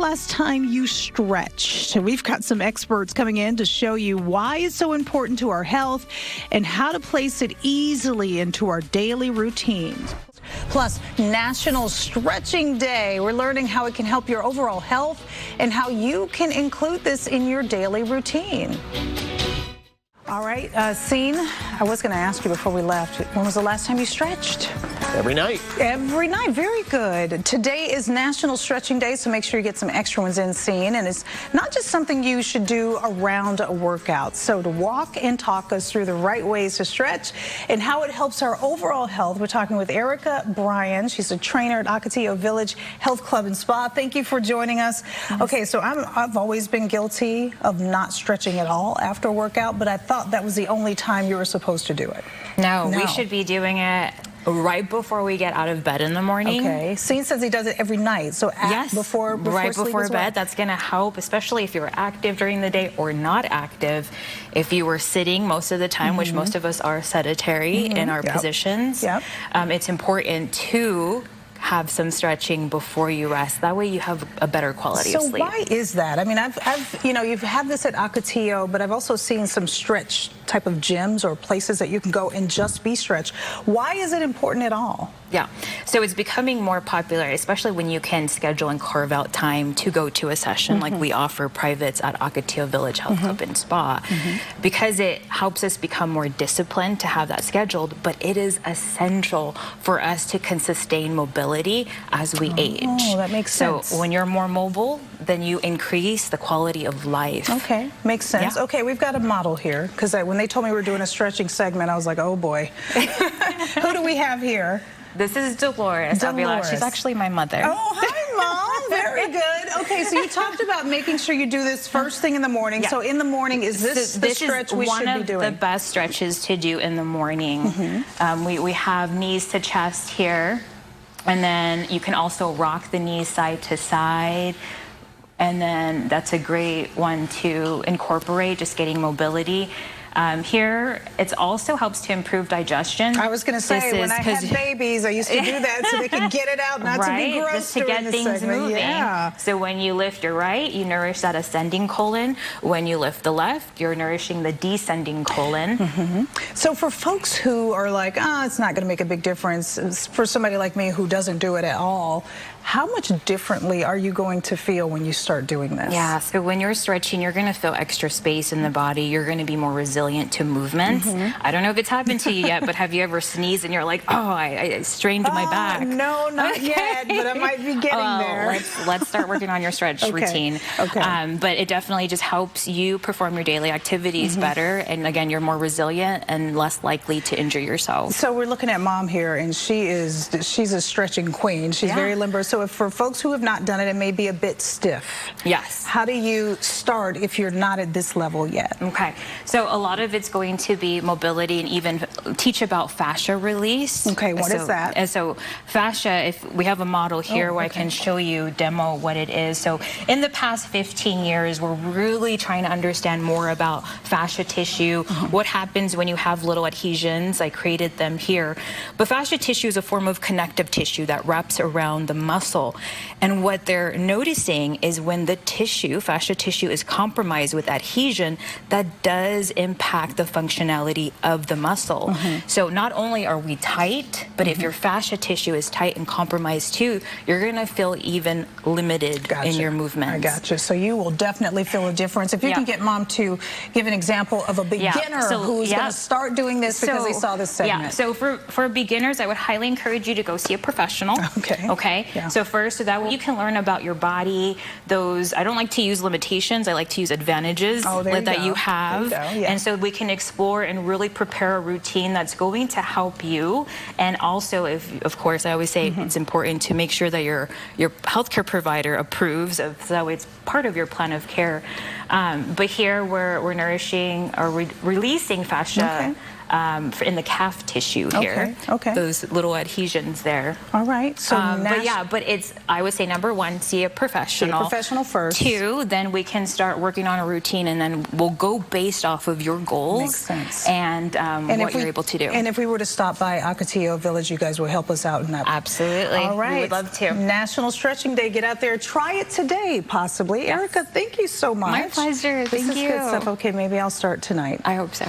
last time you stretched? We've got some experts coming in to show you why it's so important to our health and how to place it easily into our daily routines. Plus, National Stretching Day. We're learning how it can help your overall health and how you can include this in your daily routine. All right, Scene, I was going to ask you before we left, when was the last time you stretched? Every night. Every night, very good. Today is National Stretching Day, so make sure you get some extra ones in, Scene. And it's not just something you should do around a workout. So to walk and talk us through the right ways to stretch and how it helps our overall health, we're talking with Erica Bryan. She's a trainer at Ocotillo Village Health Club and Spa. Thank you for joining us. Okay, so I've always been guilty of not stretching at all after a workout, but I thought that was the only time you were supposed to do it. No, we should be doing it right before we get out of bed in the morning. Okay. Scene says he does it every night. So before right before bed, well. That's going to help, especially if you're active during the day or not active. If you were sitting most of the time, which most of us are sedentary in our positions, it's important to have some stretching before you rest. That way you have a better quality of sleep. So why is that? I mean, you've had this at Ocotillo, but I've also seen some stretch type of gyms or places that you can go and just be stretched. Why is it important at all? Yeah, so it's becoming more popular, especially when you can schedule and carve out time to go to a session like we offer privates at Ocotillo Village Health Club and Spa, because it helps us become more disciplined to have that scheduled, but it is essential for us to sustain mobility as we age. Oh, that makes sense. So when you're more mobile, then you increase the quality of life. Okay, makes sense. Yeah. Okay, we've got a model here, because when they told me we were doing a stretching segment, I was like, oh boy. Who do we have here? This is Dolores Avila. She's actually my mother. Oh, hi, Mom. Very good. Okay, so you talked about making sure you do this first thing in the morning. So in the morning, is this the stretch we should be doing? This is one of the best stretches to do in the morning. We have knees to chest here, and then you can also rock the knees side to side. And then that's a great one to incorporate, just getting mobility. Here, it also helps to improve digestion. I was going to say, when I had babies, I used to do that so they could get it out, not to be gross just to get things moving. Yeah. So when you lift your right, you nourish that ascending colon. When you lift the left, you're nourishing the descending colon. So for folks who are like, it's not going to make a big difference, for somebody like me who doesn't do it at all, how much differently are you going to feel when you start doing this? Yeah, so when you're stretching, you're going to feel extra space in the body. You're going to be more resilient to movements. I don't know if it's happened to you yet, but have you ever sneezed and you're like, oh, I strained my back? No, not yet, but I might be getting there. Let's start working on your stretch routine. But it definitely just helps you perform your daily activities better. And again, you're more resilient and less likely to injure yourself. So we're looking at Mom here, and she's a stretching queen. She's very limber. So if for folks who have not done it, it may be a bit stiff. Yes. How do you start if you're not at this level yet? Okay. So a lot of it's going to be mobility and even teach about fascia release. Okay, what is that? And so fascia, if we have a model here where I can show you, demo what it is. So in the past 15 years, we're really trying to understand more about fascia tissue, what happens when you have little adhesions. I created them here. But fascia tissue is a form of connective tissue that wraps around the muscle. And what they're noticing is when the tissue, fascia tissue, is compromised with adhesion, that does impact the functionality of the muscle. So not only are we tight, but if your fascia tissue is tight and compromised too, you're going to feel even limited in your movements. I gotcha. So you will definitely feel a difference. If you can get Mom to give an example of a beginner who's going to start doing this because they saw this segment. Yeah, so for beginners, I would highly encourage you to go see a professional. Okay. So first, so that way you can learn about your body, those, I don't like to use limitations, I like to use advantages that you have. And so we can explore and really prepare a routine that's going to help you. And also, of course, I always say it's important to make sure that your healthcare provider approves of, so that way it's part of your plan of care. But here we're nourishing or releasing fascia in the calf tissue here. Okay. Those little adhesions there. All right. So, but I would say number one, see a professional. See a professional first. 2, then we can start working on a routine, and then we'll go based off of your goals. Makes sense. And what you're able to do. And if we were to stop by Ocotillo Village, you guys will help us out in that. Absolutely. All right. We would love to. National Stretching Day. Get out there. Try it today, possibly. Yes. Erica, thank you so much. My pleasure. This is Thank you. good stuff. Okay, maybe I'll start tonight. I hope so.